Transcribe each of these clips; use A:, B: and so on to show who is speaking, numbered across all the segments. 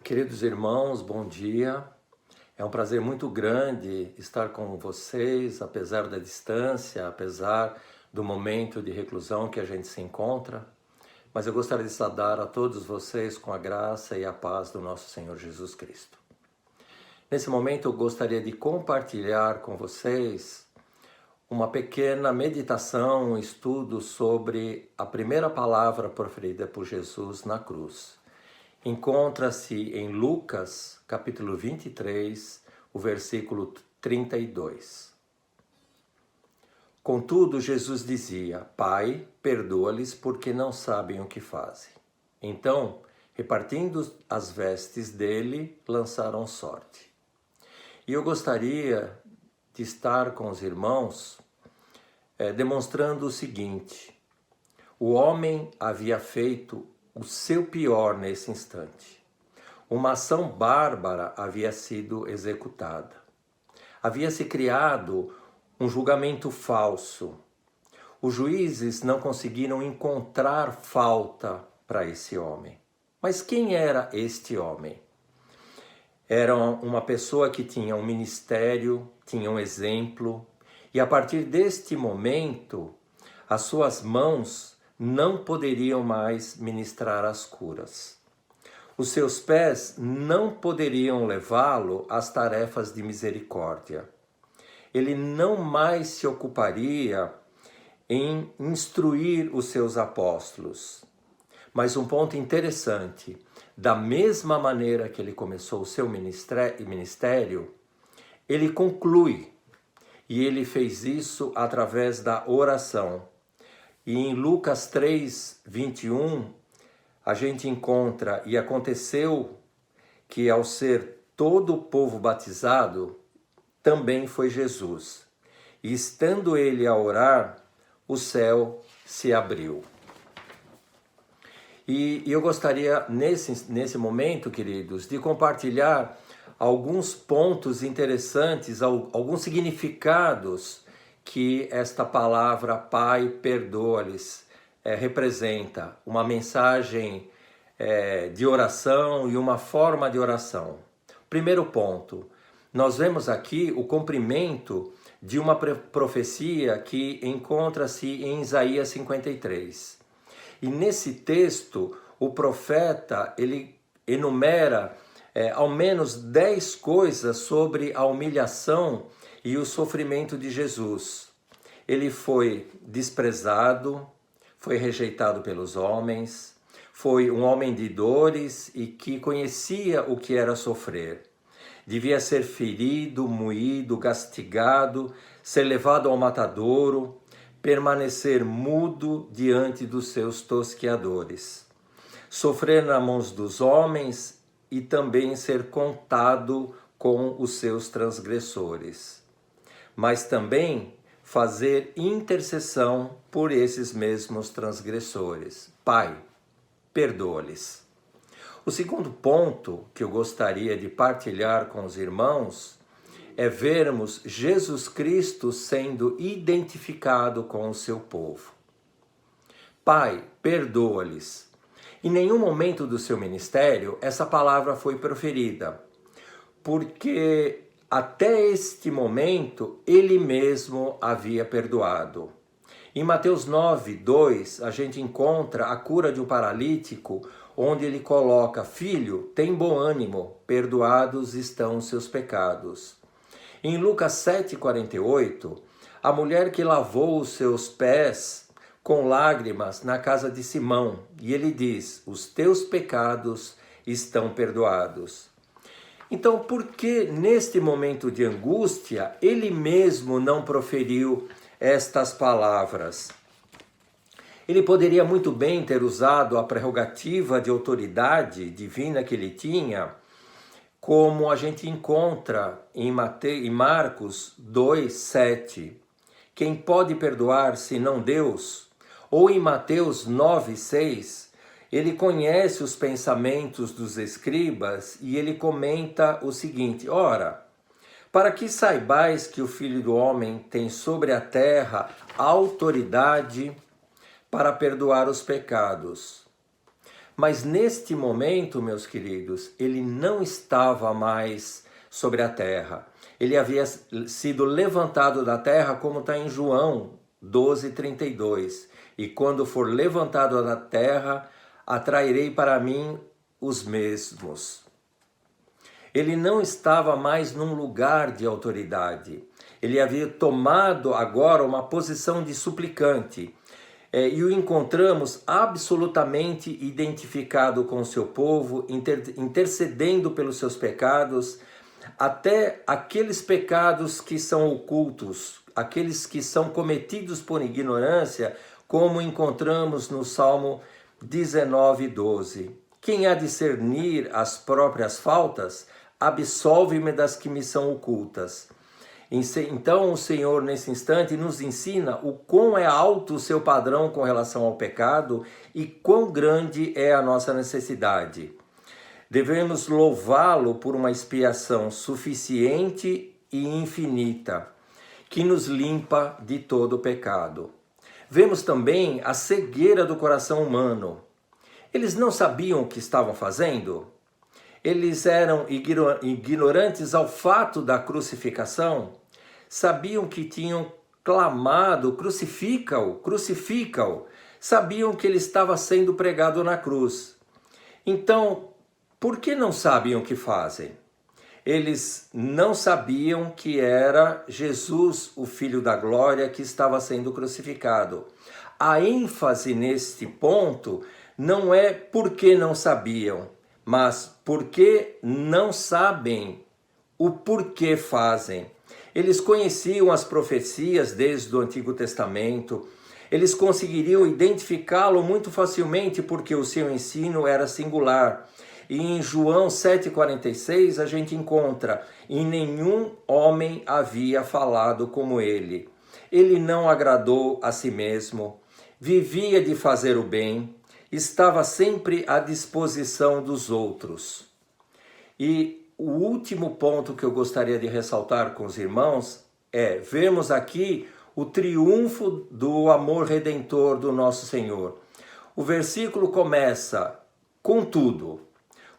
A: Queridos irmãos, bom dia. É um prazer muito grande estar com vocês, apesar da distância, apesar do momento de reclusão que a gente se encontra. Mas eu gostaria de saudar a todos vocês com a graça e a paz do nosso Senhor Jesus Cristo. Nesse momento eu gostaria de compartilhar com vocês uma pequena meditação, um estudo sobre a primeira palavra proferida por Jesus na cruz. Encontra-se em Lucas, capítulo 23, o versículo 32. Contudo, Jesus dizia: Pai, perdoa-lhes porque não sabem o que fazem. Então, repartindo as vestes dele, lançaram sorte. E eu gostaria de estar com os irmãos demonstrando o seguinte: o homem havia feito o seu pior nesse instante. Uma ação bárbara havia sido executada. Havia se criado um julgamento falso. Os juízes não conseguiram encontrar falta para esse homem. Mas quem era este homem? Era uma pessoa que tinha um ministério, tinha um exemplo, e a partir deste momento, as suas mãos não poderiam mais ministrar as curas. Os seus pés não poderiam levá-lo às tarefas de misericórdia. Ele não mais se ocuparia em instruir os seus apóstolos. Mas um ponto interessante, da mesma maneira que ele começou o seu ministério, ele conclui, e ele fez isso através da oração. E em Lucas 3, 21, a gente encontra: e aconteceu que ao ser todo o povo batizado, também foi Jesus. E estando ele a orar, o céu se abriu. E eu gostaria, nesse momento, queridos, de compartilhar alguns pontos interessantes, alguns significados que esta palavra Pai, perdoa-lhes representa. Uma mensagem de oração e uma forma de oração. Primeiro ponto, nós vemos aqui o cumprimento de uma profecia que encontra-se em Isaías 53. E nesse texto, o profeta ele enumera ao menos 10 coisas sobre a humilhação e o sofrimento de Jesus. Ele foi desprezado, foi rejeitado pelos homens, foi um homem de dores e que conhecia o que era sofrer. Devia ser ferido, moído, castigado, ser levado ao matadouro, permanecer mudo diante dos seus tosqueadores, sofrer nas mãos dos homens e também ser contado com os seus transgressores, mas também fazer intercessão por esses mesmos transgressores. Pai, perdoa-lhes. O segundo ponto que eu gostaria de partilhar com os irmãos é vermos Jesus Cristo sendo identificado com o seu povo. Pai, perdoa-lhes. Em nenhum momento do seu ministério essa palavra foi proferida, porque até este momento ele mesmo havia perdoado. Em Mateus 9, 2, a gente encontra a cura de um paralítico, onde ele coloca: Filho, tem bom ânimo, perdoados estão os seus pecados. Em Lucas 7,48, a mulher que lavou os seus pés com lágrimas na casa de Simão, e ele diz: os teus pecados estão perdoados. Então, por que neste momento de angústia ele mesmo não proferiu estas palavras? Ele poderia muito bem ter usado a prerrogativa de autoridade divina que ele tinha, como a gente encontra em Marcos 2, 7. Quem pode perdoar senão Deus? Ou em Mateus 9, 6, ele conhece os pensamentos dos escribas e ele comenta o seguinte: ora, para que saibais que o Filho do Homem tem sobre a terra autoridade para perdoar os pecados. Mas neste momento, meus queridos, ele não estava mais sobre a terra. Ele havia sido levantado da terra, como está em João 12:32. E quando for levantado da terra, atrairei para mim os mesmos. Ele não estava mais num lugar de autoridade. Ele havia tomado agora uma posição de suplicante. E o encontramos absolutamente identificado com o seu povo, intercedendo pelos seus pecados, até aqueles pecados que são ocultos, aqueles que são cometidos por ignorância, como encontramos no Salmo 19:12. Quem há de discernir as próprias faltas, absolve-me das que me são ocultas. Então o Senhor nesse instante nos ensina o quão é alto o seu padrão com relação ao pecado e quão grande é a nossa necessidade. Devemos louvá-lo por uma expiação suficiente e infinita, que nos limpa de todo o pecado. Vemos também a cegueira do coração humano. Eles não sabiam o que estavam fazendo? Eles eram ignorantes ao fato da crucificação? Sabiam que tinham clamado, crucifica-o, crucifica-o. Sabiam que ele estava sendo pregado na cruz. Então, por que não sabem o que fazem? Eles não sabiam que era Jesus, o Filho da Glória, que estava sendo crucificado. A ênfase neste ponto não é porque não sabiam, mas porque não sabem o porquê fazem. Eles conheciam as profecias desde o Antigo Testamento, eles conseguiriam identificá-lo muito facilmente porque o seu ensino era singular. E em João 7,46 a gente encontra: e nenhum homem havia falado como ele. Ele não agradou a si mesmo, vivia de fazer o bem, estava sempre à disposição dos outros. E o último ponto que eu gostaria de ressaltar com os irmãos é vermos aqui o triunfo do amor redentor do nosso Senhor. O versículo começa: contudo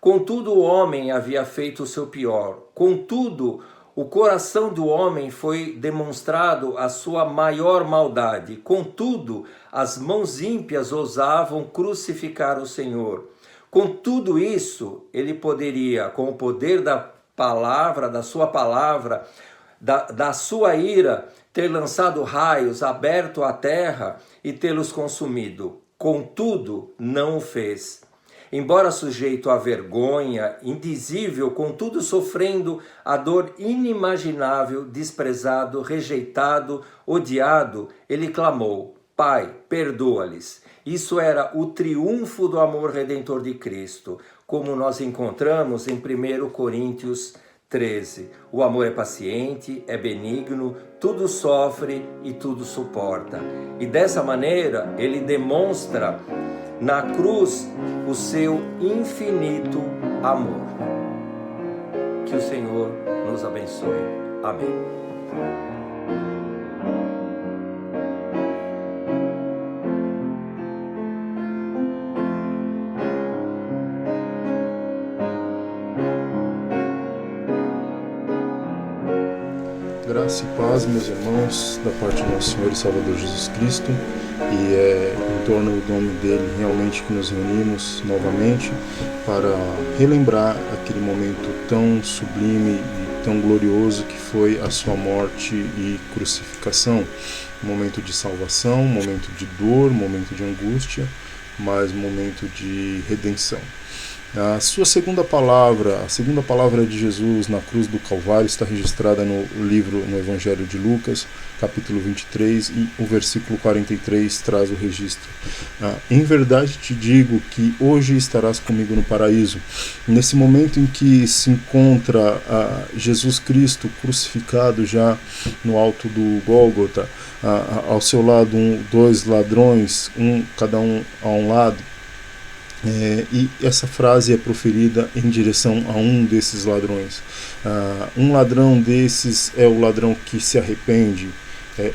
A: o homem havia feito o seu pior. Contudo, o coração do homem foi demonstrado a sua maior maldade. Contudo, as mãos ímpias ousavam crucificar o Senhor. Com tudo isso, ele poderia, com o poder da palavra, da sua palavra, da sua ira, ter lançado raios, aberto a terra e tê-los consumido. Contudo, não o fez. Embora sujeito à vergonha indizível, contudo sofrendo a dor inimaginável, desprezado, rejeitado, odiado, ele clamou: Pai, perdoa-lhes. Isso era o triunfo do amor redentor de Cristo, como nós encontramos em 1 Coríntios 13. O amor é paciente, é benigno, tudo sofre e tudo suporta. E dessa maneira ele demonstra na cruz o seu infinito amor. Que o Senhor nos abençoe. Amém.
B: Graça e paz, meus irmãos, da parte do nosso Senhor e Salvador Jesus Cristo. E é em torno do nome dele realmente que nos reunimos novamente para relembrar aquele momento tão sublime e tão glorioso que foi a sua morte e crucificação. Um momento de salvação, um momento de dor, um momento de angústia, mas um momento de redenção. A sua segunda palavra, a segunda palavra de Jesus na cruz do Calvário está registrada no Evangelho de Lucas, capítulo 23, e o versículo 43 traz o registro. Em verdade te digo que hoje estarás comigo no paraíso. Nesse momento em que se encontra Jesus Cristo crucificado já no alto do Gólgota, ao seu lado dois ladrões, cada um a um lado, e essa frase é proferida em direção a um desses ladrões. Um ladrão desses é o ladrão que se arrepende,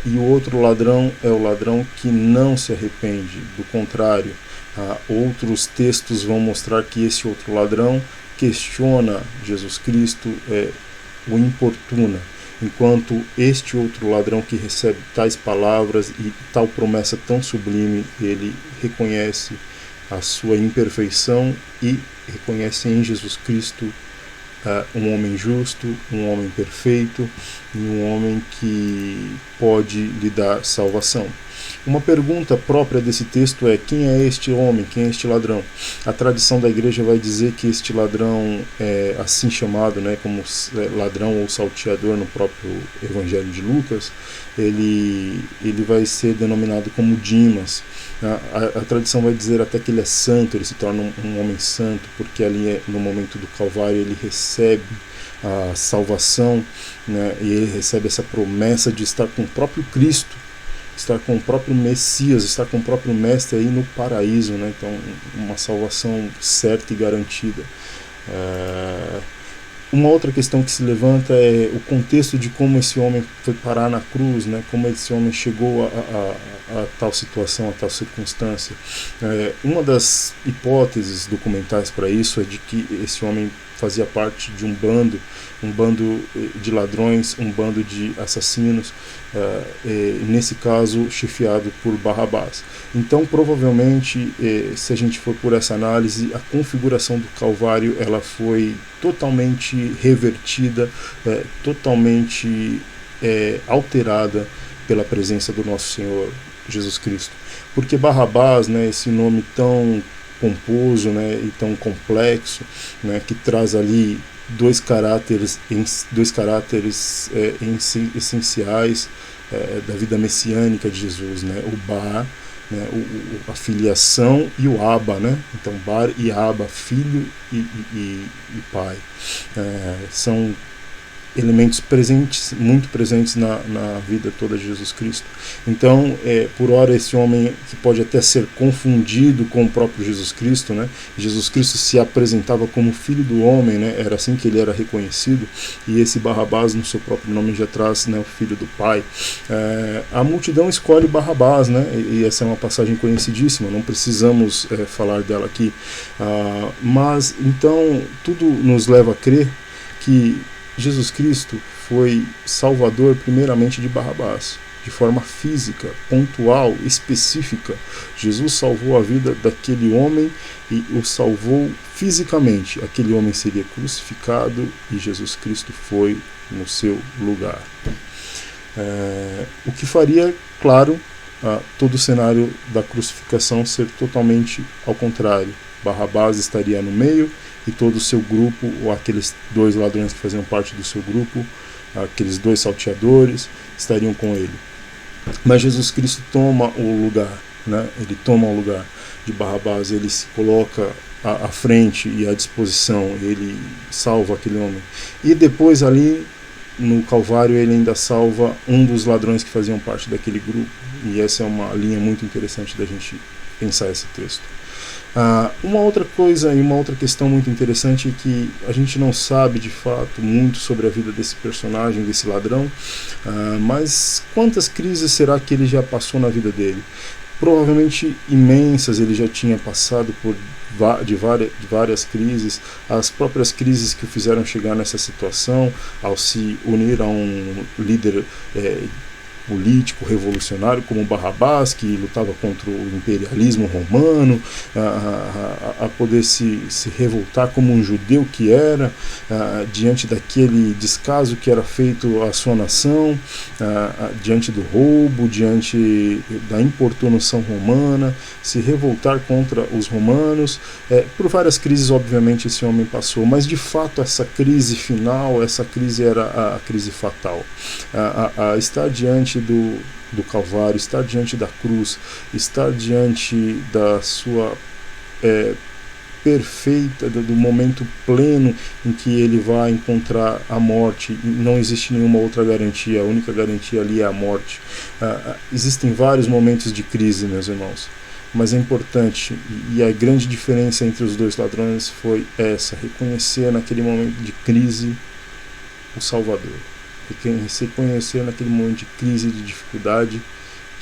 B: e o outro ladrão é o ladrão que não se arrepende. Do contrário, Outros textos vão mostrar que esse outro ladrão questiona Jesus Cristo, o importuna, enquanto este outro ladrão que recebe tais palavras e tal promessa tão sublime, ele reconhece a sua imperfeição e reconhece em Jesus Cristo um homem justo, um homem perfeito e um homem que pode lhe dar salvação. Uma pergunta própria desse texto é: quem é este homem, quem é este ladrão? A tradição da igreja vai dizer que este ladrão é assim chamado, como ladrão ou salteador no próprio Evangelho de Lucas, ele vai ser denominado como Dimas. A tradição vai dizer até que ele é santo, ele se torna um homem santo, porque ali no momento do Calvário ele recebe a salvação, e ele recebe essa promessa de estar com o próprio Cristo, estar com o próprio Messias, estar com o próprio Mestre aí no paraíso, então uma salvação certa e garantida. Uma outra questão que se levanta é o contexto de como esse homem foi parar na cruz, como esse homem chegou a tal situação, a tal circunstância. Uma das hipóteses documentais para isso é de que esse homem fazia parte de um bando de ladrões, um bando de assassinos, nesse caso chefiado por Barrabás. Então, provavelmente, se a gente for por essa análise, a configuração do Calvário ela foi totalmente revertida, totalmente alterada pela presença do nosso Senhor Jesus Cristo. Porque Barrabás, esse nome tão pomposo, e tão complexo, que traz ali dois caráteres essenciais da vida messiânica de Jesus, o Bar, a filiação, e o Abba, então Bar e Abba, filho e pai, são elementos presentes, muito presentes na vida toda de Jesus Cristo. Então, por ora, esse homem que pode até ser confundido com o próprio Jesus Cristo, Jesus Cristo se apresentava como filho do homem, era assim que ele era reconhecido, e esse Barrabás no seu próprio nome já traz, o filho do pai. A multidão escolhe Barrabás, e essa é uma passagem conhecidíssima, não precisamos falar dela aqui, mas então tudo nos leva a crer que Jesus Cristo foi salvador primeiramente de Barrabás, de forma física, pontual, específica. Jesus salvou a vida daquele homem e o salvou fisicamente. Aquele homem seria crucificado e Jesus Cristo foi no seu lugar. O que faria, claro, todo o cenário da crucificação ser totalmente ao contrário. Barrabás estaria no meio e todo o seu grupo, ou aqueles dois ladrões que faziam parte do seu grupo, aqueles dois salteadores, estariam com ele. Mas Jesus Cristo toma o lugar, ele toma o lugar de Barrabás, ele se coloca à frente e à disposição, ele salva aquele homem. E depois ali no Calvário ele ainda salva um dos ladrões que faziam parte daquele grupo. E essa é uma linha muito interessante da gente pensar esse texto. Uma outra coisa e uma outra questão muito interessante é que a gente não sabe de fato muito sobre a vida desse personagem, desse ladrão, mas quantas crises será que ele já passou na vida dele? Provavelmente imensas, ele já tinha passado de várias crises, as próprias crises que o fizeram chegar nessa situação, ao se unir a um líder político revolucionário como Barrabás, que lutava contra o imperialismo romano, a poder se revoltar como um judeu que era, diante daquele descaso que era feito à sua nação, diante do roubo, diante da importunação romana, se revoltar contra os romanos. Por várias crises, obviamente, esse homem passou, mas de fato essa crise final, essa crise era a crise fatal. Estar diante do Calvário, estar diante da cruz, estar diante da sua perfeita, do momento pleno em que ele vai encontrar a morte. Não existe nenhuma outra garantia, a única garantia ali é a morte. Existem vários momentos de crise, meus irmãos, mas é importante, e a grande diferença entre os dois ladrões foi essa: reconhecer naquele momento de crise o Salvador, reconhecer naquele momento de crise, de dificuldade,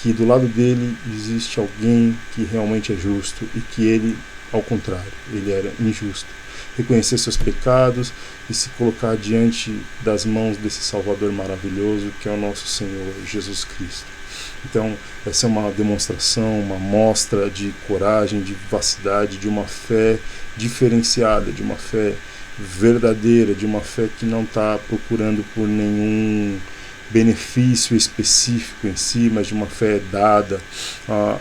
B: que do lado dele existe alguém que realmente é justo e que ele, ao contrário, ele era injusto. Reconhecer seus pecados e se colocar diante das mãos desse Salvador maravilhoso que é o nosso Senhor Jesus Cristo. Então, essa é uma demonstração, uma mostra de coragem, de vivacidade, de uma fé diferenciada, de uma fé verdadeira, de uma fé que não está procurando por nenhum benefício específico em si, mas de uma fé dada,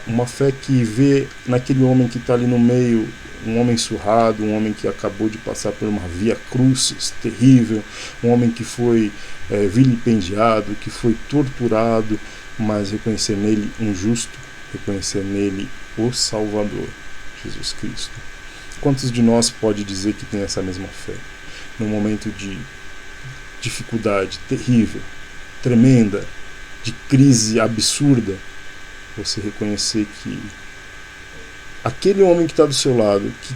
B: uma fé que vê naquele homem que está ali no meio, um homem surrado, um homem que acabou de passar por uma via crucis terrível, um homem que foi vilipendiado, que foi torturado, mas reconhecer nele um justo, reconhecer nele o Salvador, Jesus Cristo. Quantos de nós pode dizer que tem essa mesma fé? Num momento de dificuldade terrível, tremenda, de crise absurda, você reconhecer que aquele homem que está do seu lado, que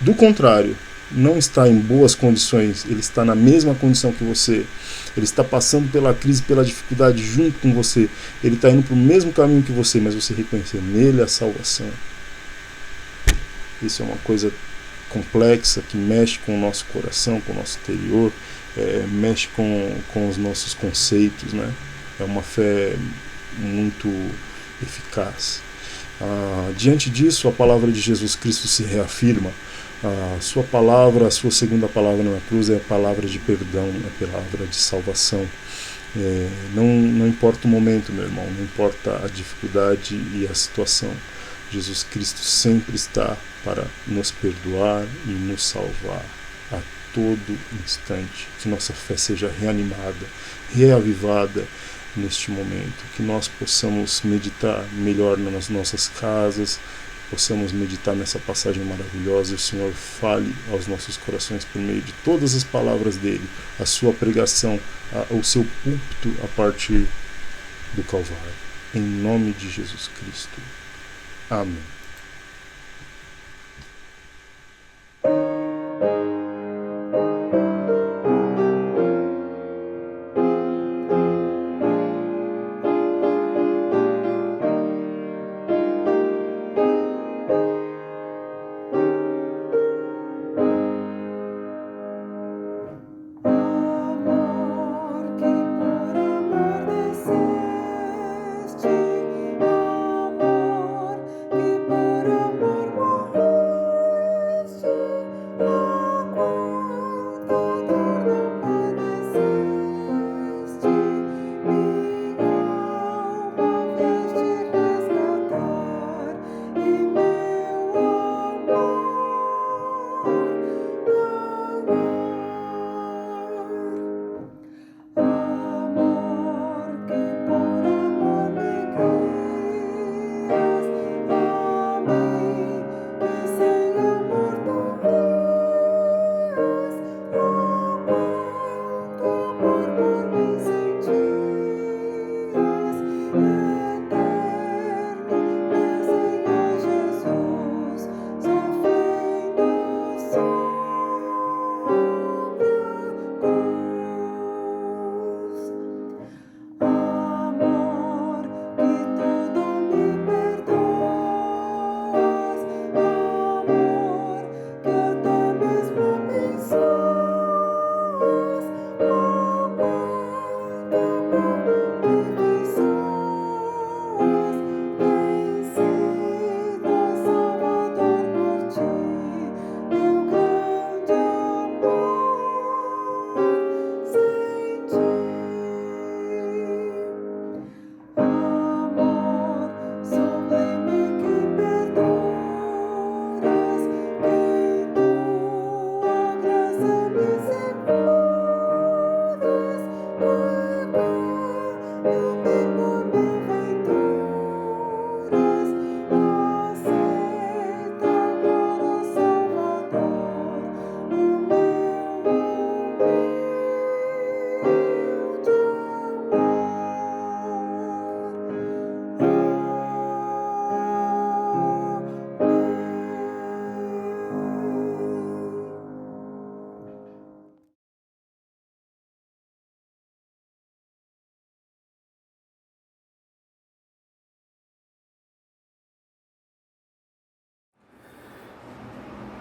B: do contrário, não está em boas condições, ele está na mesma condição que você, ele está passando pela crise, pela dificuldade junto com você, ele está indo para o mesmo caminho que você, mas você reconhecer nele a salvação. Isso é uma coisa complexa que mexe com o nosso coração, com o nosso interior, mexe com os nossos conceitos, né? É uma fé muito eficaz. Diante disso, a palavra de Jesus Cristo se reafirma. A sua palavra, a sua segunda palavra na cruz é a palavra de perdão, é a palavra de salvação. Não importa o momento, meu irmão, não importa a dificuldade e a situação, Jesus Cristo sempre está para nos perdoar e nos salvar a todo instante. Que nossa fé seja reanimada, reavivada neste momento, que nós possamos meditar melhor nas nossas casas, possamos meditar nessa passagem maravilhosa e o Senhor fale aos nossos corações por meio de todas as palavras dele, a sua pregação, o seu púlpito a partir do Calvário. Em nome de Jesus Cristo. Amém.
C: Que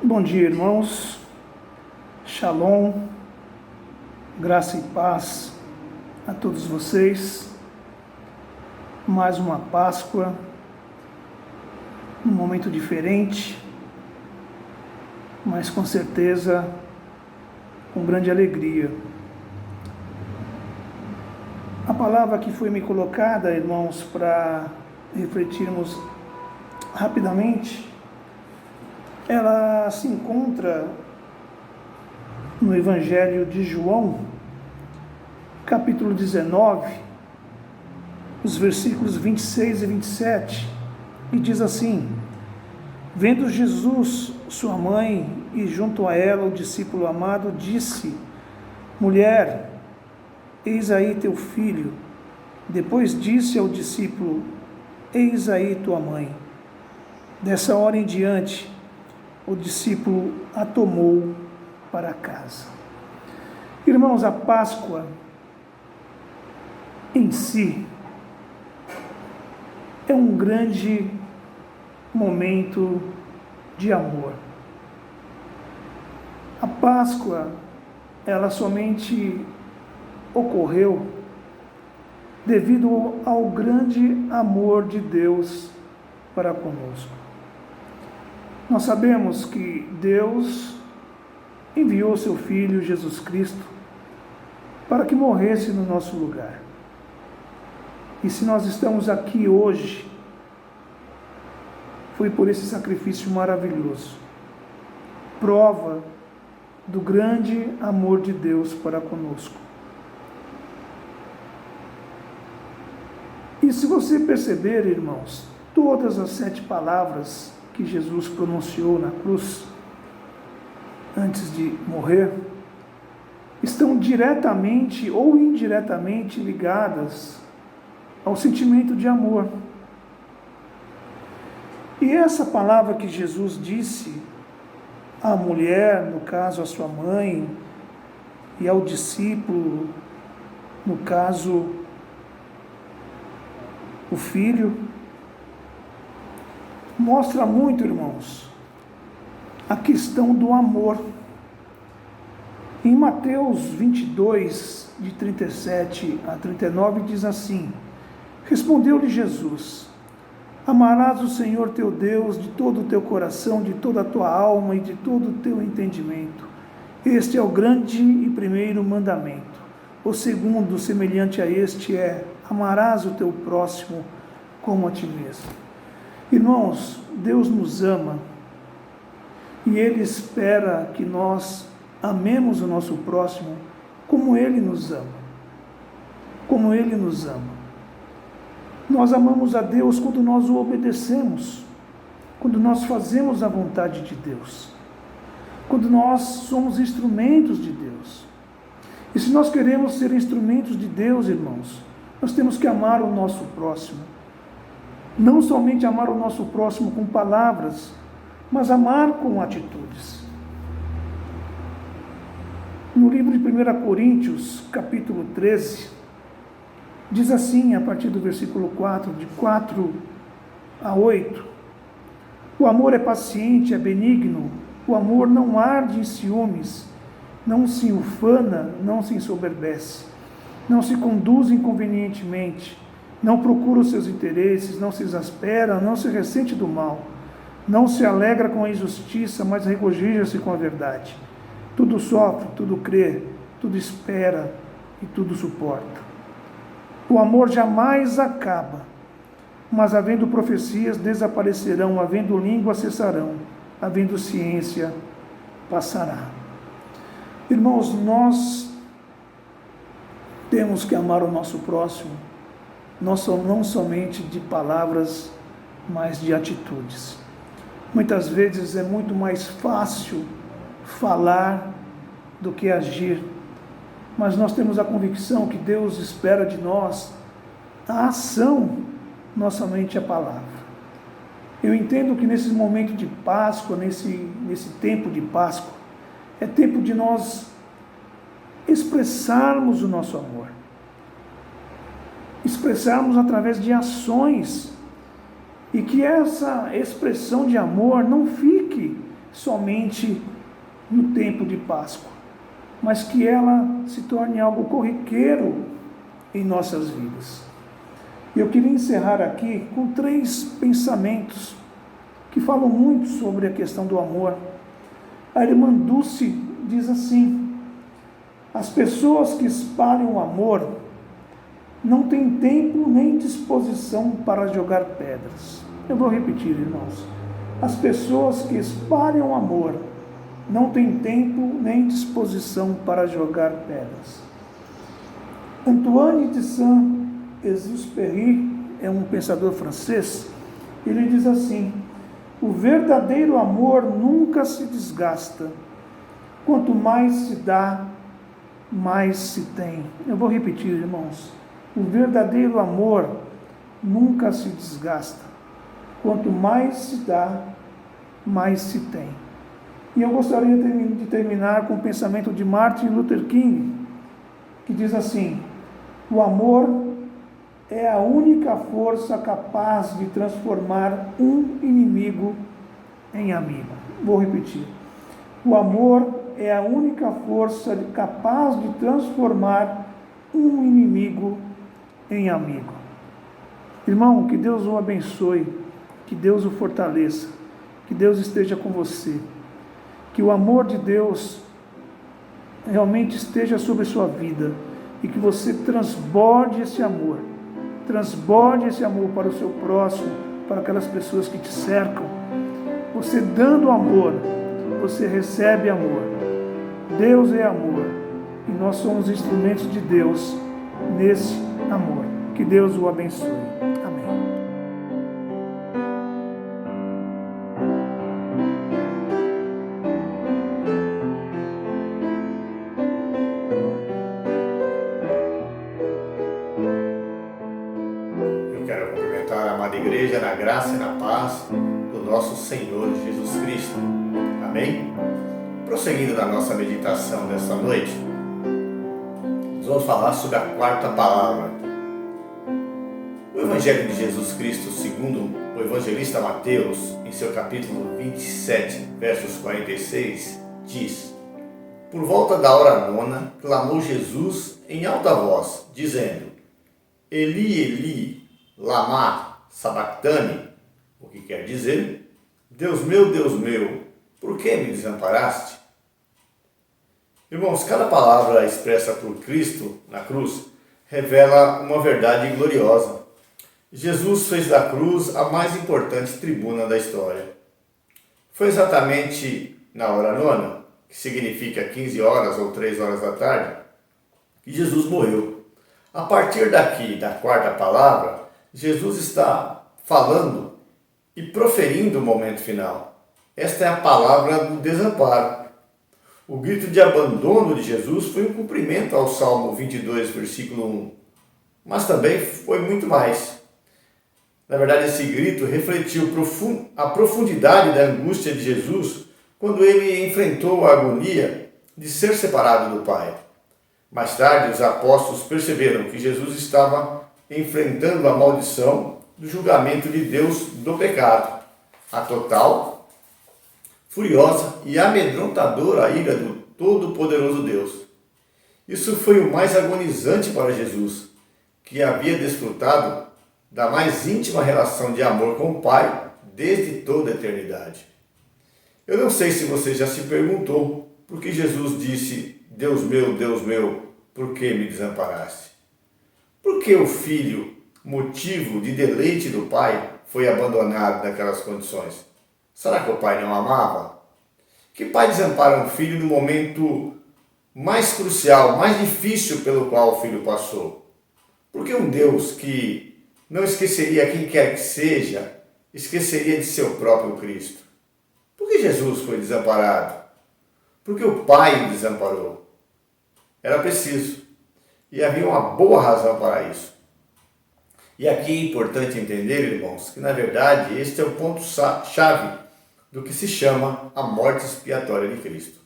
C: Bom dia, irmãos. Shalom, graça e paz a todos vocês. Mais uma Páscoa, um momento diferente, mas com certeza com grande alegria. A palavra que foi me colocada, irmãos, para refletirmos rapidamente, ela se encontra no Evangelho de João, capítulo 19, os versículos 26 e 27, e diz assim: Vendo Jesus sua mãe e junto a ela o discípulo amado, disse: Mulher, eis aí teu filho. Depois disse ao discípulo: Eis aí tua mãe. Dessa hora em diante, o discípulo a tomou para casa. Irmãos, a Páscoa em si é um grande momento de amor. A Páscoa, ela somente ocorreu devido ao grande amor de Deus para conosco. Nós sabemos que Deus enviou seu Filho Jesus Cristo para que morresse no nosso lugar. E se nós estamos aqui hoje, foi por esse sacrifício maravilhoso, prova do grande amor de Deus para conosco. E se você perceber, irmãos, todas as 7 palavras que Jesus pronunciou na cruz, antes de morrer, estão diretamente ou indiretamente ligadas ao sentimento de amor. E essa palavra que Jesus disse à mulher, no caso a sua mãe, e ao discípulo, no caso o filho, mostra muito, irmãos, a questão do amor. Em Mateus 22, de 37 a 39, diz assim: Respondeu-lhe Jesus: Amarás o Senhor teu Deus de todo o teu coração, de toda a tua alma e de todo o teu entendimento. Este é o grande e primeiro mandamento. O segundo, semelhante a este, é: amarás o teu próximo como a ti mesmo. Irmãos, Deus nos ama e Ele espera que nós amemos o nosso próximo como Ele nos ama. Como Ele nos ama. Nós amamos a Deus quando nós o obedecemos, quando nós fazemos a vontade de Deus, quando nós somos instrumentos de Deus. E se nós queremos ser instrumentos de Deus, irmãos, nós temos que amar o nosso próximo. Não somente amar o nosso próximo com palavras, mas amar com atitudes. No livro de 1 Coríntios, capítulo 13, diz assim, a partir do versículo 4, de 4 a 8, o amor é paciente, é benigno, o amor não arde em ciúmes, não se ufana, não se ensoberbece, não se conduz inconvenientemente, não procura os seus interesses, não se exaspera, não se ressente do mal, não se alegra com a injustiça, mas regozija-se com a verdade. Tudo sofre, tudo crê, tudo espera e tudo suporta. O amor jamais acaba, mas havendo profecias desaparecerão, havendo língua cessarão, havendo ciência passará. Irmãos, nós temos que amar o nosso próximo, não somente de palavras, mas de atitudes. Muitas vezes é muito mais fácil falar do que agir, mas nós temos a convicção que Deus espera de nós a ação, não somente a palavra. Eu entendo que nesse momento de Páscoa, nesse tempo de Páscoa, é tempo de nós expressarmos o nosso amor. Expressarmos através de ações. E que essa expressão de amor não fique somente no tempo de Páscoa, mas que ela se torne algo corriqueiro em nossas vidas. Eu queria encerrar aqui com 3 pensamentos que falam muito sobre a questão do amor. A irmã Dulce diz assim: as pessoas que espalham o amor não têm tempo nem disposição para jogar pedras. Eu vou repetir, irmãos. As pessoas que espalham o amor não têm tempo nem disposição para jogar pedras. Antoine de Saint-Exupéry é um pensador francês. Ele diz assim: o verdadeiro amor nunca se desgasta. Quanto mais se dá, mais se tem. Eu vou repetir, irmãos. O verdadeiro amor nunca se desgasta. Quanto mais se dá, mais se tem. E eu gostaria de terminar com o pensamento de Martin Luther King, que diz assim: o amor é a única força capaz de transformar um inimigo em amigo. Vou repetir. O amor é a única força capaz de transformar um inimigo em amigo. Irmão, que Deus o abençoe, que Deus o fortaleça, que Deus esteja com você, que o amor de Deus realmente esteja sobre sua vida e que você transborde esse amor para o seu próximo, para aquelas pessoas que te cercam. Você dando amor, você recebe amor. Deus é amor e nós somos instrumentos de Deus nesse amor. Que Deus o abençoe. Amém.
D: Eu quero cumprimentar a amada igreja na graça e na paz do nosso Senhor Jesus Cristo. Amém? Prosseguindo na nossa meditação desta noite, nós vamos falar sobre a 4ª palavra. O Evangelho de Jesus Cristo, segundo o evangelista Mateus, em seu capítulo 27, versos 46, diz: por volta da hora 9, clamou Jesus em alta voz, dizendo: Eli, Eli, lama sabactani, o que quer dizer: Deus meu, por que me desamparaste? Irmãos, cada palavra expressa por Cristo na cruz revela uma verdade gloriosa. Jesus fez da cruz a mais importante tribuna da história. Foi exatamente na hora 9, que significa 15 horas ou 3 horas da tarde, que Jesus morreu. A partir daqui, da 4ª palavra, Jesus está falando e proferindo o momento final. Esta é a palavra do desamparo. O grito de abandono de Jesus foi um cumprimento ao Salmo 22, versículo 1. Mas também foi muito mais. Na verdade, esse grito refletiu a profundidade da angústia de Jesus quando ele enfrentou a agonia de ser separado do Pai. Mais tarde, os apóstolos perceberam que Jesus estava enfrentando a maldição do julgamento de Deus do pecado, a total, furiosa e amedrontadora ira do Todo-Poderoso Deus. Isso foi o mais agonizante para Jesus, que havia desfrutado da mais íntima relação de amor com o Pai desde toda a eternidade. Eu não sei se você já se perguntou por que Jesus disse: Deus meu, por que me desamparaste? Por que o Filho, motivo de deleite do Pai, foi abandonado naquelas condições? Será que o Pai não amava? Que pai desampara um filho no momento mais crucial, mais difícil pelo qual o filho passou? Por que um Deus que não esqueceria quem quer que seja, esqueceria de seu próprio Cristo? Por que Jesus foi desamparado? Porque o Pai o desamparou. Era preciso. E havia uma boa razão para isso. E aqui é importante entender, irmãos, que na verdade este é o ponto-chave do que se chama a morte expiatória de Cristo.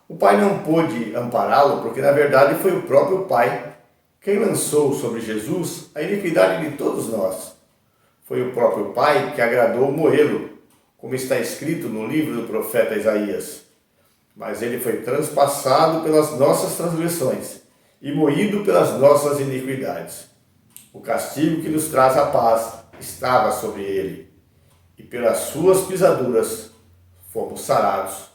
D: O Pai não pôde ampará-lo porque na verdade foi o próprio Pai quem lançou sobre Jesus a iniquidade de todos nós. Foi o próprio Pai que agradou moê-lo como está escrito no livro do profeta Isaías. Mas ele foi transpassado pelas nossas transgressões e moído pelas nossas iniquidades. O castigo que nos traz a paz estava sobre ele, e pelas suas pisaduras fomos sarados.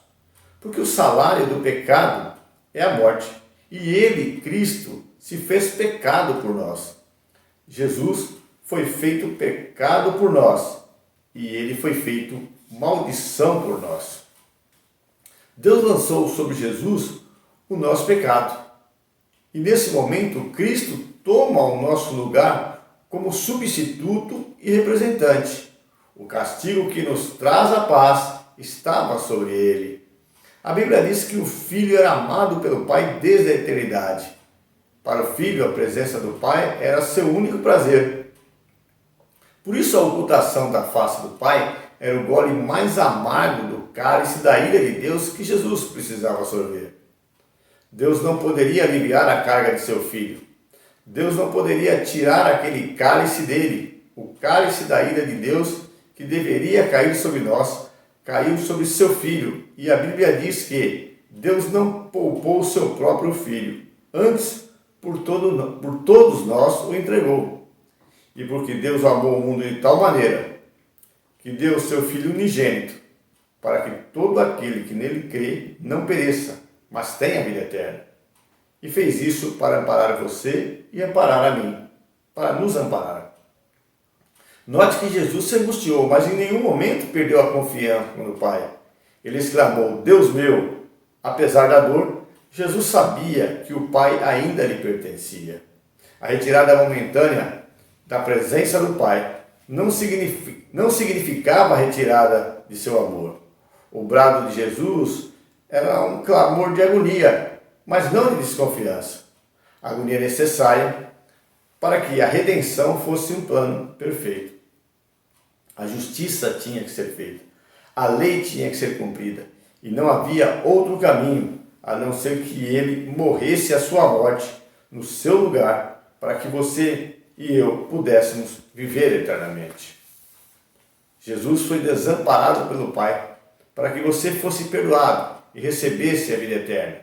D: Porque o salário do pecado é a morte, e ele, Cristo, se fez pecado por nós. Jesus foi feito pecado por nós, e ele foi feito maldição por nós. Deus lançou sobre Jesus o nosso pecado. E nesse momento, Cristo toma o nosso lugar como substituto e representante. O castigo que nos traz a paz estava sobre ele. A Bíblia diz que o Filho era amado pelo Pai desde a eternidade. Para o Filho, a presença do Pai era seu único prazer. Por isso, a ocultação da face do Pai era o gole mais amargo do cálice da ira de Deus que Jesus precisava sorver. Deus não poderia aliviar a carga de seu Filho. Deus não poderia tirar aquele cálice dele. O cálice da ira de Deus que deveria cair sobre nós, caiu sobre seu Filho. E a Bíblia diz que Deus não poupou seu próprio Filho. Antes, por todos nós o entregou. E porque Deus amou o mundo de tal maneira que deu seu Filho unigênito, para que todo aquele que nele crê não pereça, mas tenha vida eterna. E fez isso para amparar você e amparar a mim, para nos amparar. Note que Jesus se angustiou, mas em nenhum momento perdeu a confiança no Pai. Ele exclamou, Deus meu! Apesar da dor, Jesus sabia que o Pai ainda lhe pertencia. A retirada momentânea da presença do Pai não significava a retirada de seu amor. O brado de Jesus era um clamor de agonia, mas não de desconfiança. A agonia necessária para que a redenção fosse um plano perfeito. A justiça tinha que ser feita, a lei tinha que ser cumprida, e não havia outro caminho a não ser que ele morresse a sua morte no seu lugar, para que você e eu pudéssemos viver eternamente. Jesus foi desamparado pelo Pai para que você fosse perdoado e recebesse a vida eterna.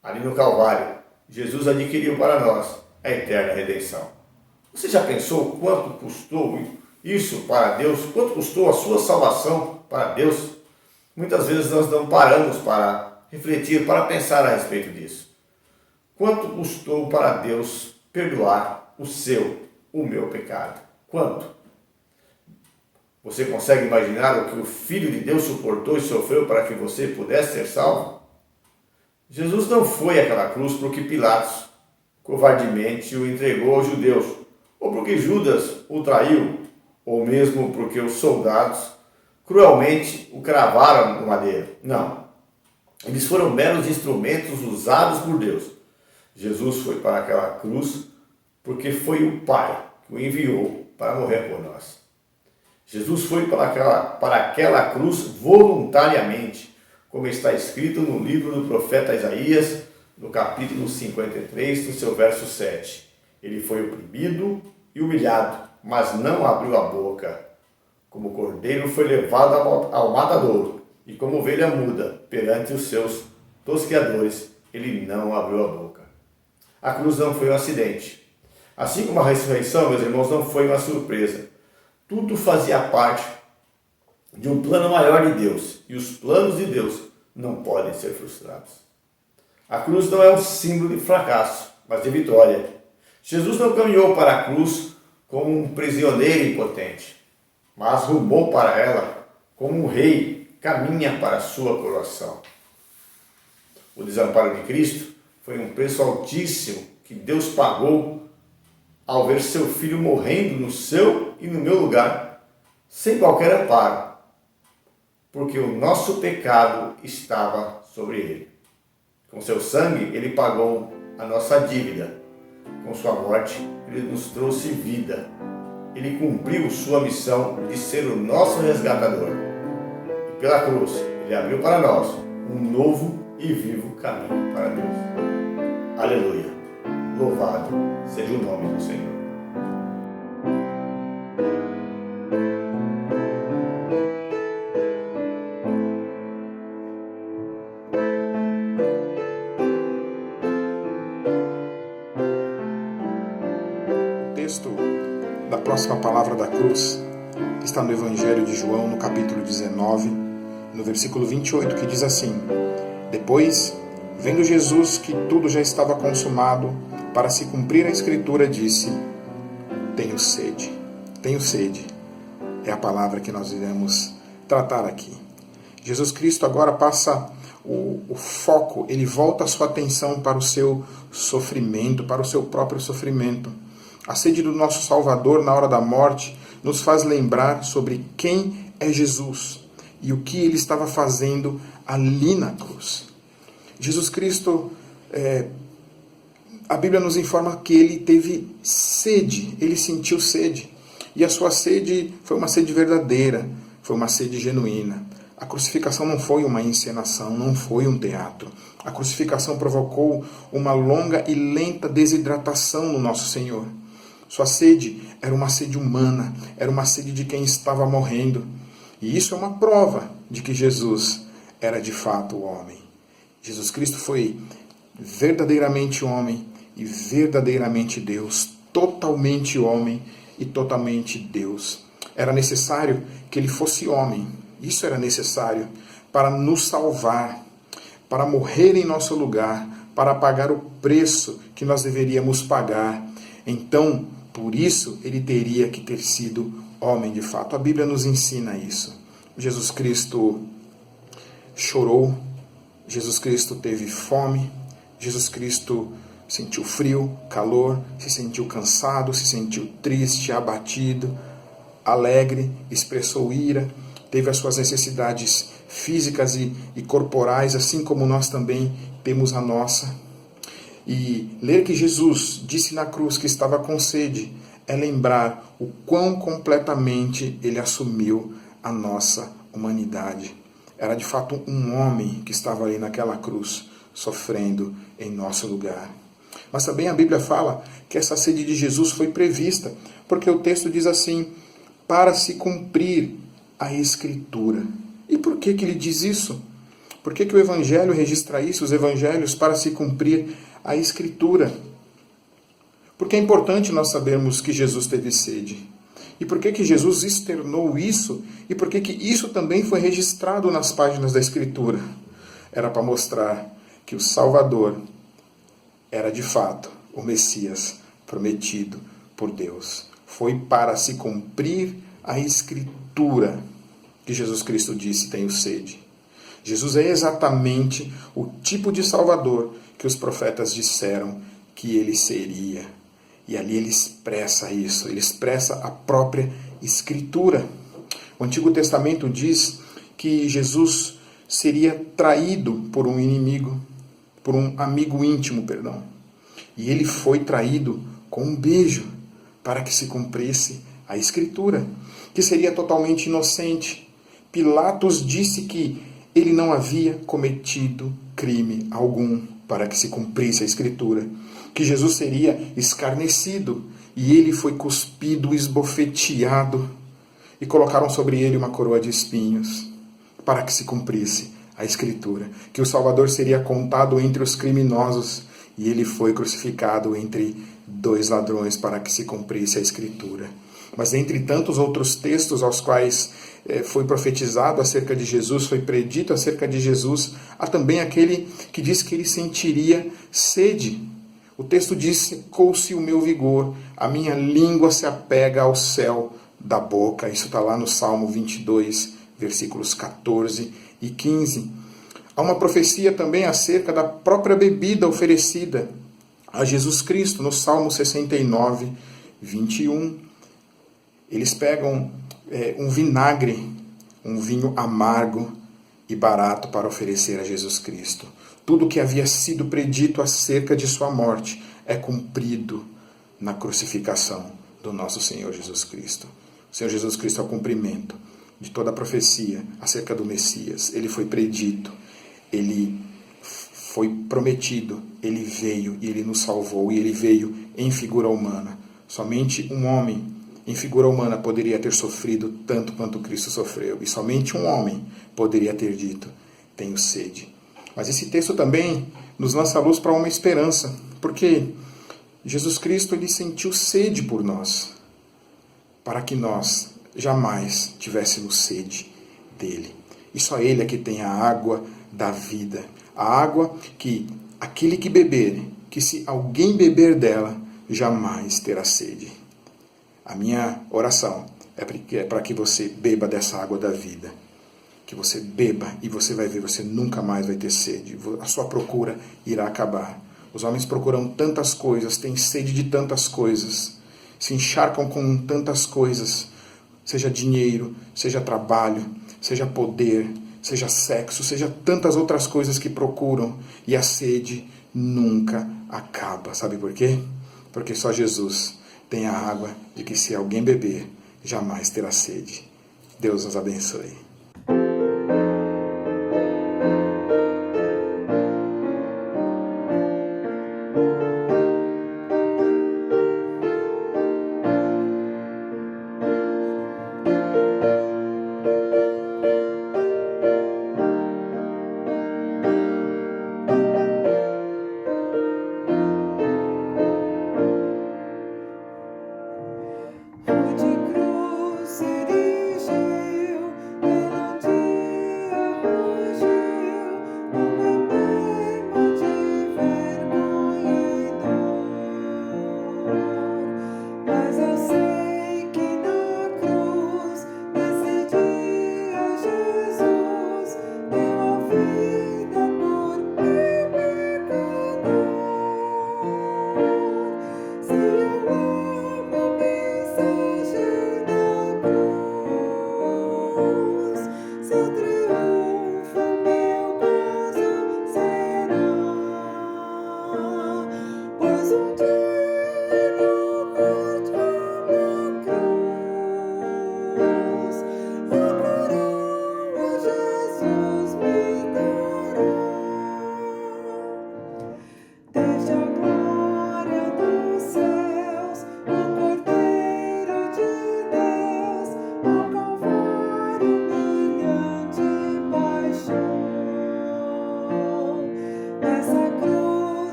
D: Ali no Calvário, Jesus adquiriu para nós a eterna redenção. Você já pensou quanto custou isso para Deus? Quanto custou a sua salvação para Deus? Muitas vezes nós não paramos para refletir, para pensar a respeito disso. Quanto custou para Deus perdoar o meu pecado? Quanto? Você consegue imaginar o que o Filho de Deus suportou e sofreu para que você pudesse ser salvo? Jesus não foi àquela cruz porque Pilatos covardemente o entregou aos judeus, ou porque Judas o traiu, ou mesmo porque os soldados cruelmente o cravaram no madeiro. Não. Eles foram meros instrumentos usados por Deus. Jesus foi para aquela cruz porque foi o Pai que o enviou para morrer por nós. Jesus foi para aquela cruz voluntariamente, como está escrito no livro do profeta Isaías, no capítulo 53, no seu verso 7. Ele foi oprimido e humilhado, mas não abriu a boca. Como cordeiro foi levado ao matadouro, e como ovelha muda perante os seus tosqueadores, ele não abriu a boca. A cruz não foi um acidente. Assim como a ressurreição, meus irmãos, não foi uma surpresa. Tudo fazia parte de um plano maior de Deus, e os planos de Deus não podem ser frustrados. A cruz não é um símbolo de fracasso, mas de vitória. Jesus não caminhou para a cruz como um prisioneiro impotente, mas rumou para ela como um rei caminha para a sua coroação. O desamparo de Cristo foi um preço altíssimo que Deus pagou ao ver seu Filho morrendo no seu e no meu lugar, sem qualquer amparo, porque o nosso pecado estava sobre ele. Com seu sangue, ele pagou a nossa dívida. Com sua morte, ele nos trouxe vida. Ele cumpriu sua missão de ser o nosso resgatador. E pela cruz, ele abriu para nós um novo e vivo caminho para Deus. Aleluia! Louvado seja o nome do Senhor.
E: próxima palavra da cruz está no Evangelho de João, no capítulo 19, no versículo 28, que diz assim: Depois, vendo Jesus que tudo já estava consumado, para se cumprir a Escritura, disse: Tenho sede. Tenho sede. É a palavra que nós iremos tratar aqui. Jesus Cristo agora passa o foco, ele volta a sua atenção para o seu sofrimento, para o seu próprio sofrimento. A sede do nosso Salvador na hora da morte nos faz lembrar sobre quem é Jesus e o que ele estava fazendo ali na cruz. Jesus Cristo, a Bíblia nos informa que ele teve sede, ele sentiu sede. E a sua sede foi uma sede verdadeira, foi uma sede genuína. A crucificação não foi uma encenação, não foi um teatro. A crucificação provocou uma longa e lenta desidratação no nosso Senhor. Sua sede era uma sede humana, era uma sede de quem estava morrendo. E isso é uma prova de que Jesus era de fato o homem. Jesus Cristo foi verdadeiramente homem e verdadeiramente Deus, totalmente homem e totalmente Deus. Era necessário que ele fosse homem. Isso era necessário para nos salvar, para morrer em nosso lugar, para pagar o preço que nós deveríamos pagar. Então, por isso, ele teria que ter sido homem de fato. A Bíblia nos ensina isso. Jesus Cristo chorou, Jesus Cristo teve fome, Jesus Cristo sentiu frio, calor, se sentiu cansado, se sentiu triste, abatido, alegre, expressou ira, teve as suas necessidades físicas e corporais, assim como nós também temos a nossa. E ler que Jesus disse na cruz que estava com sede é lembrar o quão completamente ele assumiu a nossa humanidade. Era de fato um homem que estava ali naquela cruz, sofrendo em nosso lugar. Mas também a Bíblia fala que essa sede de Jesus foi prevista, porque o texto diz assim: para se cumprir a Escritura. E por que ele diz isso? Por que o Evangelho registra isso, os Evangelhos, para se cumprir a Escritura? Porque é importante nós sabermos que Jesus teve sede. E por que Jesus externou isso? E por que isso também foi registrado nas páginas da Escritura? Era para mostrar que o Salvador era de fato o Messias prometido por Deus. Foi para se cumprir a Escritura que Jesus Cristo disse: tenho sede. Jesus é exatamente o tipo de Salvador que os profetas disseram que ele seria. E ali ele expressa isso, ele expressa a própria Escritura. O Antigo Testamento diz que Jesus seria traído por um inimigo, por um amigo íntimo, perdão. E ele foi traído com um beijo para que se cumprisse a Escritura, que seria totalmente inocente. Pilatos disse que ele não havia cometido crime algum para que se cumprisse a Escritura, que Jesus seria escarnecido e ele foi cuspido, esbofeteado e colocaram sobre ele uma coroa de espinhos para que se cumprisse a Escritura, que o Salvador seria contado entre os criminosos e ele foi crucificado entre dois ladrões para que se cumprisse a Escritura. Mas entre tantos outros textos aos quais foi profetizado acerca de Jesus, foi predito acerca de Jesus, há também aquele que diz que ele sentiria sede. O texto diz: secou-se o meu vigor, a minha língua se apega ao céu da boca. Isso está lá no Salmo 22, versículos 14 e 15. Há uma profecia também acerca da própria bebida oferecida a Jesus Cristo, no Salmo 69, 21. Eles pegam um vinagre, um vinho amargo e barato para oferecer a Jesus Cristo. Tudo que havia sido predito acerca de sua morte é cumprido na crucificação do nosso Senhor Jesus Cristo. O Senhor Jesus Cristo é o cumprimento de toda a profecia acerca do Messias. Ele foi predito, ele foi prometido, ele veio e ele nos salvou, e ele veio em figura humana. Somente um homem em figura humana poderia ter sofrido tanto quanto Cristo sofreu, e somente um homem poderia ter dito: tenho sede. Mas esse texto também nos lança a luz para uma esperança, porque Jesus Cristo ele sentiu sede por nós. para que nós jamais tivéssemos sede dele. E só ele é que tem a água da vida. A água que aquele que beber, que se alguém beber dela, jamais terá sede. A minha oração é para que você beba dessa água da vida. Que você beba e você vai ver, você nunca mais vai ter sede. A sua procura irá acabar. Os homens procuram tantas coisas, têm sede de tantas coisas, se encharcam com tantas coisas, seja dinheiro, seja trabalho, seja poder, seja sexo, seja tantas outras coisas que procuram, e a sede nunca acaba. Sabe por quê? Porque só Jesus tem a água de que se alguém beber, jamais terá sede. Deus nos abençoe.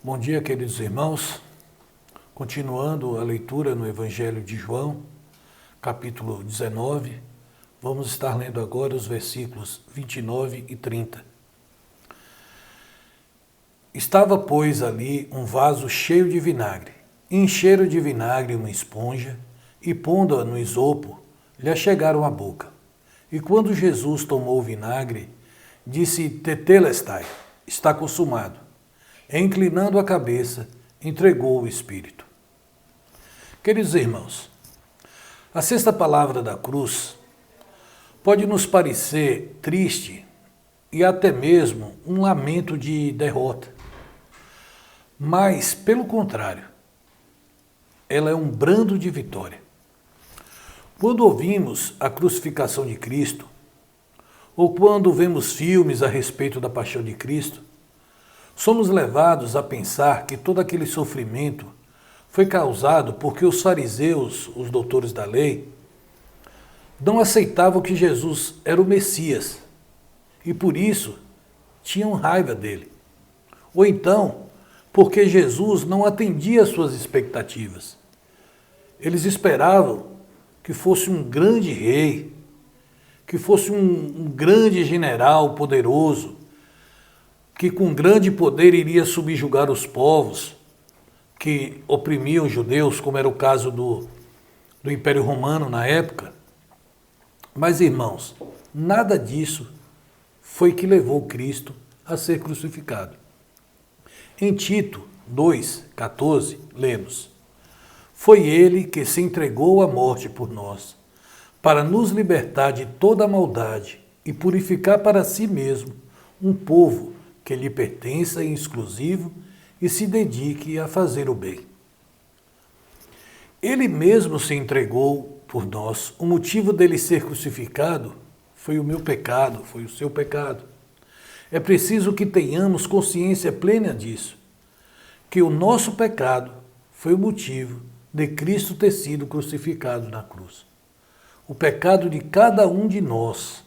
F: Bom dia, queridos irmãos. Continuando a leitura no Evangelho de João, capítulo 19, vamos estar lendo agora os versículos 29 e 30. Estava, pois, ali um vaso cheio de vinagre. Encheram de vinagre uma esponja e, pondo-a no isopo, lhe achegaram à boca. E quando Jesus tomou o vinagre, disse: Tetelestai, está consumado. E, inclinando a cabeça, entregou o Espírito. Queridos irmãos, a sexta palavra da cruz pode nos parecer triste e até mesmo um lamento de derrota. Mas, pelo contrário, ela é um brando de vitória. Quando ouvimos a crucificação de Cristo, ou quando vemos filmes a respeito da paixão de Cristo, somos levados a pensar que todo aquele sofrimento foi causado porque os fariseus, os doutores da lei, não aceitavam que Jesus era o Messias e por isso tinham raiva dele. Ou então, porque Jesus não atendia às suas expectativas. Eles esperavam que fosse um grande rei, que fosse um grande general poderoso, que com grande poder iria subjugar os povos que oprimiam os judeus, como era o caso do Império Romano na época. Mas, irmãos, nada disso foi que levou Cristo a ser crucificado. Em Tito 2,14, lemos: foi ele que se entregou à morte por nós, para nos libertar de toda a maldade e purificar para si mesmo um povo que lhe pertença em exclusivo e se dedique a fazer o bem. Ele mesmo se entregou por nós. O motivo dele ser crucificado foi o meu pecado, foi o seu pecado. É preciso que tenhamos consciência plena disso, que o nosso pecado foi o motivo de Cristo ter sido crucificado na cruz. O pecado de cada um de nós.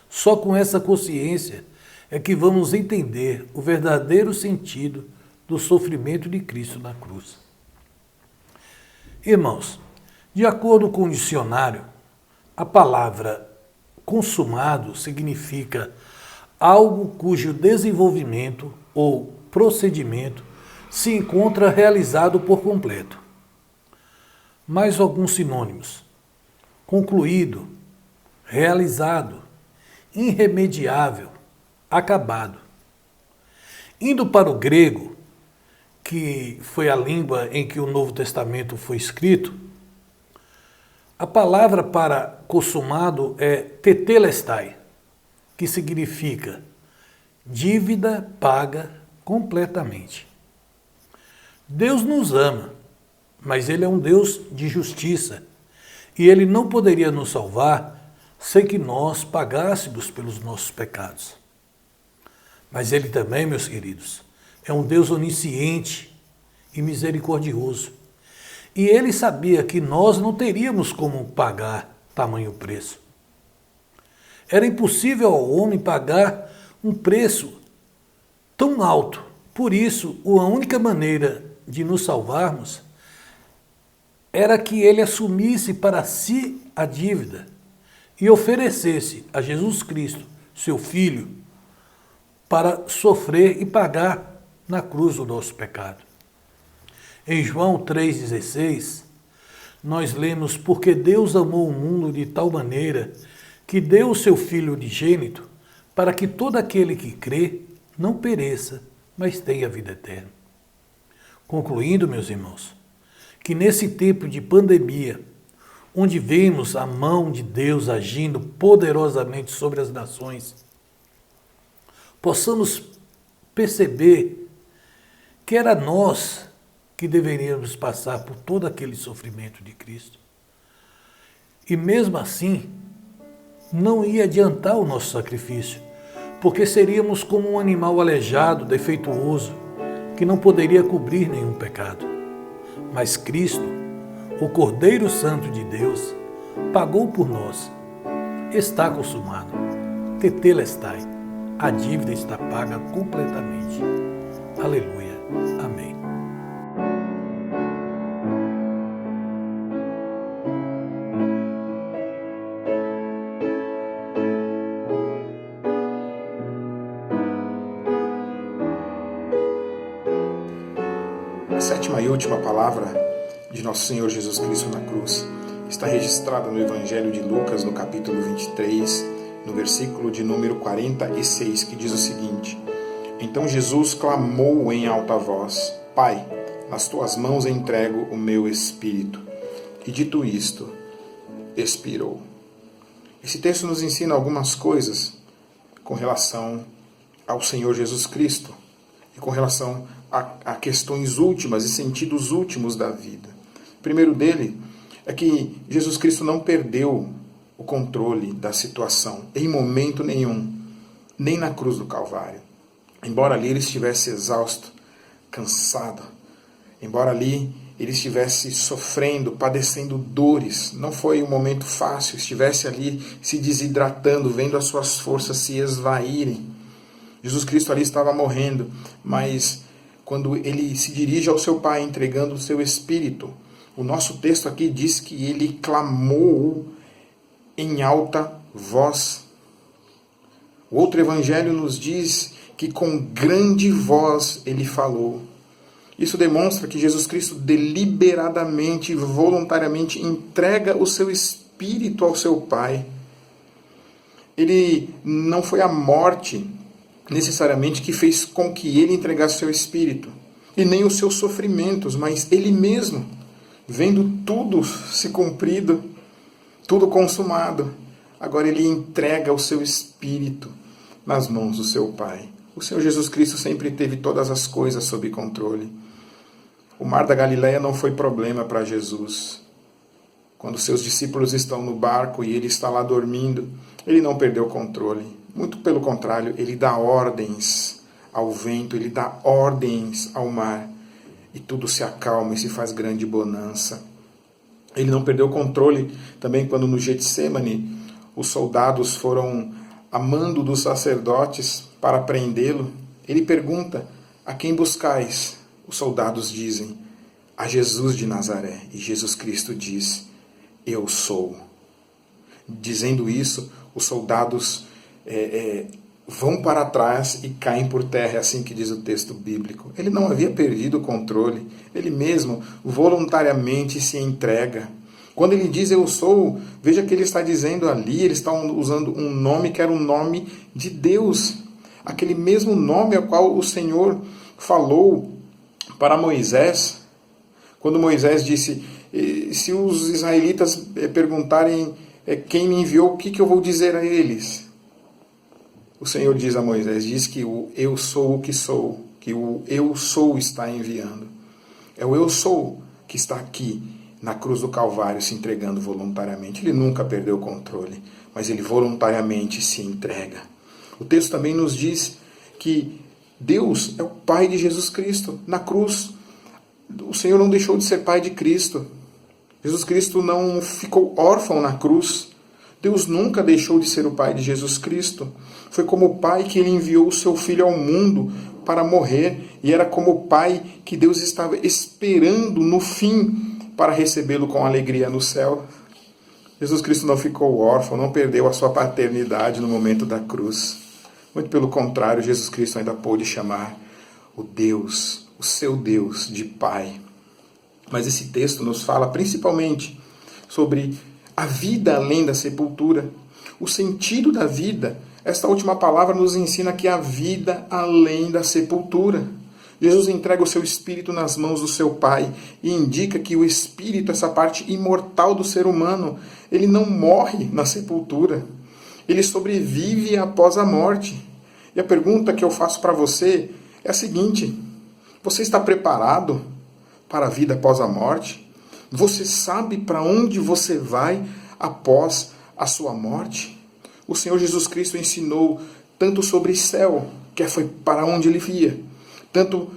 F: Só com essa consciência é que vamos entender o verdadeiro sentido do sofrimento de Cristo na cruz. Irmãos, de acordo com o dicionário, a palavra consumado significa algo cujo desenvolvimento ou procedimento se encontra realizado por completo. Mais alguns sinônimos: concluído, realizado, irremediável, acabado. Indo para o grego, que foi a língua em que o Novo Testamento foi escrito, a palavra para consumado é tetelestai, que significa dívida paga completamente. Deus nos ama, mas Ele é um Deus de justiça e Ele não poderia nos salvar sem que nós pagássemos pelos nossos pecados. Mas Ele também, meus queridos, é um Deus onisciente e misericordioso. E Ele sabia que nós não teríamos como pagar tamanho preço. Era impossível ao homem pagar um preço tão alto. Por isso, a única maneira de nos salvarmos era que Ele assumisse para si a dívida e oferecesse a Jesus Cristo, seu Filho, para sofrer e pagar na cruz o nosso pecado. Em João 3,16, nós lemos: porque Deus amou o mundo de tal maneira que deu o seu Filho unigênito, para que todo aquele que crê não pereça, mas tenha vida eterna. Concluindo, meus irmãos, que nesse tempo de pandemia, onde vemos a mão de Deus agindo poderosamente sobre as nações, possamos perceber que era nós que deveríamos passar por todo aquele sofrimento de Cristo. E mesmo assim, não ia adiantar o nosso sacrifício, porque seríamos como um animal aleijado, defeituoso, que não poderia cobrir nenhum pecado. Mas Cristo, o Cordeiro Santo de Deus, pagou por nós. Está consumado. Tetelestai. A dívida está paga completamente. Aleluia. Amém.
E: A sétima e última palavra de nosso Senhor Jesus Cristo na cruz está registrada no Evangelho de Lucas, no capítulo 23, no versículo de número 46, que diz o seguinte: então Jesus clamou em alta voz: Pai, nas tuas mãos entrego o meu espírito. E dito isto, expirou. Esse texto nos ensina algumas coisas com relação ao Senhor Jesus Cristo e com relação a questões últimas e sentidos últimos da vida. primeiro dele é que Jesus Cristo não perdeu o controle da situação em momento nenhum, nem na cruz do Calvário. Embora ali ele estivesse exausto, cansado, embora ali ele estivesse sofrendo, padecendo dores, não foi um momento fácil, estivesse ali se desidratando, vendo as suas forças se esvaírem. Jesus Cristo ali estava morrendo, mas quando ele se dirige ao seu Pai entregando o seu Espírito, o nosso texto aqui diz que ele clamou em alta voz. O outro evangelho nos diz que com grande voz ele falou. Isso demonstra que Jesus Cristo deliberadamente e voluntariamente entrega o seu Espírito ao seu Pai. Ele não foi a morte necessariamente que fez com que ele entregasse seu Espírito, e nem os seus sofrimentos, mas ele mesmo, vendo tudo se cumprido, tudo consumado, agora ele entrega o seu Espírito nas mãos do seu Pai. O Senhor Jesus Cristo sempre teve todas as coisas sob controle. O mar da Galileia não foi problema para Jesus. Quando seus discípulos estão no barco e ele está lá dormindo, ele não perdeu o controle. Muito pelo contrário, ele dá ordens ao vento, ele dá ordens ao mar, e tudo se acalma e se faz grande bonança. Ele não perdeu o controle também quando no Getsêmani os soldados foram a mando dos sacerdotes para prendê-lo. Ele pergunta: a quem buscais? Os soldados dizem: a Jesus de Nazaré. E Jesus Cristo diz: eu sou. Dizendo isso, os soldados vão para trás e caem por terra, é assim que diz o texto bíblico. Ele não havia perdido o controle, ele mesmo voluntariamente se entrega. Quando ele diz eu sou, veja que ele está dizendo ali, ele está usando um nome que era um nome de Deus, aquele mesmo nome ao qual o Senhor falou para Moisés, quando Moisés disse: se os israelitas perguntarem quem me enviou, o que eu vou dizer a eles? O Senhor diz a Moisés, diz que o eu sou o que sou, que o eu sou está enviando. É o eu sou que está aqui na cruz do Calvário se entregando voluntariamente. Ele nunca perdeu o controle, mas ele voluntariamente se entrega. O texto também nos diz que Deus é o Pai de Jesus Cristo. Na cruz, o Senhor não deixou de ser Pai de Cristo. Jesus Cristo não ficou órfão na cruz. Deus nunca deixou de ser o Pai de Jesus Cristo. Foi como Pai que ele enviou o seu Filho ao mundo para morrer, e era como Pai que Deus estava esperando no fim para recebê-lo com alegria no céu. Jesus Cristo não ficou órfão, não perdeu a sua paternidade no momento da cruz. Muito pelo contrário, Jesus Cristo ainda pôde chamar o Deus, o seu Deus, de Pai. Mas esse texto nos fala principalmente sobre a vida além da sepultura, o sentido da vida. Esta última palavra nos ensina que há vida além da sepultura. Jesus entrega o seu Espírito nas mãos do seu Pai e indica que o Espírito, essa parte imortal do ser humano, ele não morre na sepultura. Ele sobrevive após a morte. E a pergunta que eu faço para você é a seguinte: você está preparado para a vida após a morte? Você sabe para onde você vai após a sua morte? O Senhor Jesus Cristo ensinou tanto sobre céu, que foi para onde ele ia, tanto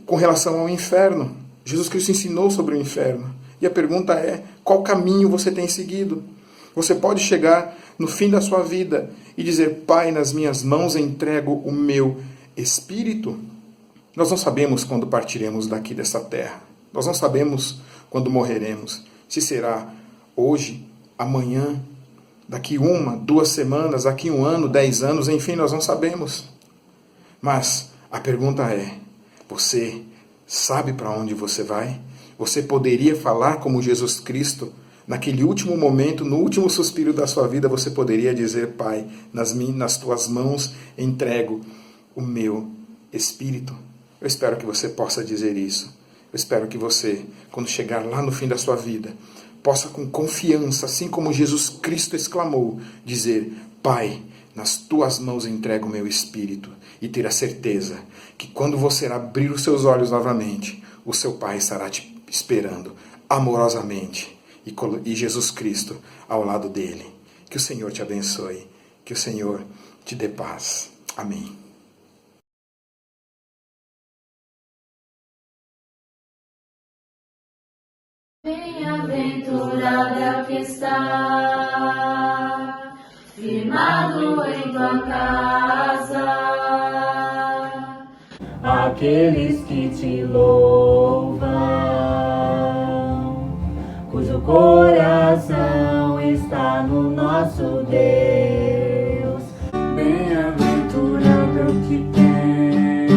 E: com relação ao inferno. Jesus Cristo ensinou sobre o inferno. E a pergunta é: qual caminho você tem seguido? Você pode chegar no fim da sua vida e dizer: Pai, nas minhas mãos entrego o meu espírito? Nós não sabemos quando partiremos daqui dessa terra. Nós não sabemos quando morreremos. Se será hoje, amanhã, daqui 1, 2 semanas, daqui 1 ano, 10 anos, enfim, nós não sabemos. Mas a pergunta é: você sabe para onde você vai? Você poderia falar como Jesus Cristo? Naquele último momento, no último suspiro da sua vida, você poderia dizer: Pai, nas tuas mãos entrego o meu espírito. Eu espero que você possa dizer isso. Eu espero que você, quando chegar lá no fim da sua vida, possa com confiança, assim como Jesus Cristo exclamou, dizer: Pai, nas tuas mãos entrego o meu espírito, e ter a certeza que quando você abrir os seus olhos novamente, o seu Pai estará te esperando amorosamente e Jesus Cristo ao lado dele. Que o Senhor te abençoe, que o Senhor te dê paz. Amém.
G: Bem-aventurado é o que está firmado em tua casa, aqueles que te louvam, cujo coração está no nosso Deus. Bem-aventurado é o que tem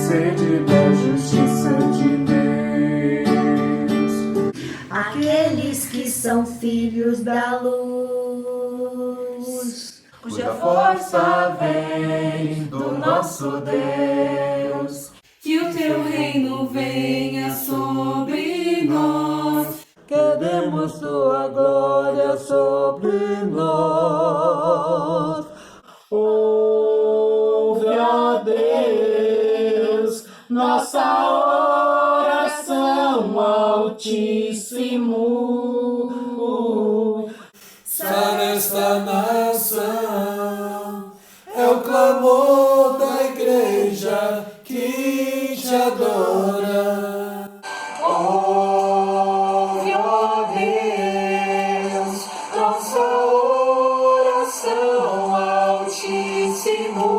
G: sede da justiça de Deus, aqueles que são filhos da luz, cuja força vem do nosso Deus. Que o teu reino venha sobre nós, queremos tua glória sobre nós. Ouve, ó Deus, nossa oração, Altíssimo.
F: Sara esta nação, é o clamor da igreja que te adora.
G: Ouve, ó Deus, nossa oração, Altíssimo.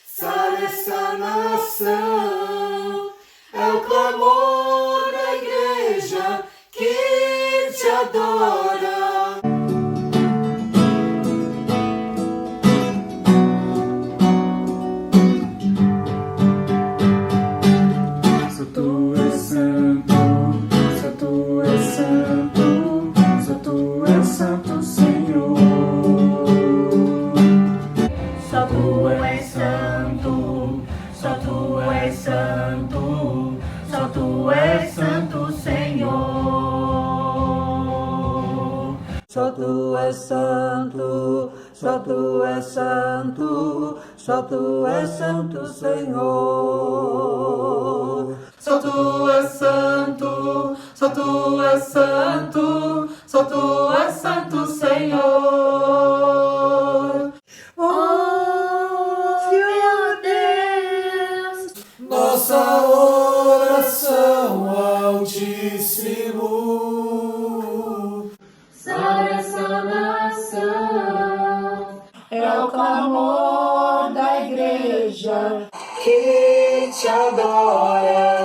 G: Sara esta nação, é o clamor da igreja que te adora. Só tu és santo, só tu és santo, só tu és santo, Senhor. Só tu és santo, só tu és santo, só tu és santo, Senhor. Só tu és santo, só tu és santo, só tu és santo, Senhor. Só tu és santo, só tu és santo, só tu és santo, Senhor. Ouve, ó Deus,
F: Nossa oração, Altíssimo.
G: Sara essa nação, é o clamor da igreja que te adora.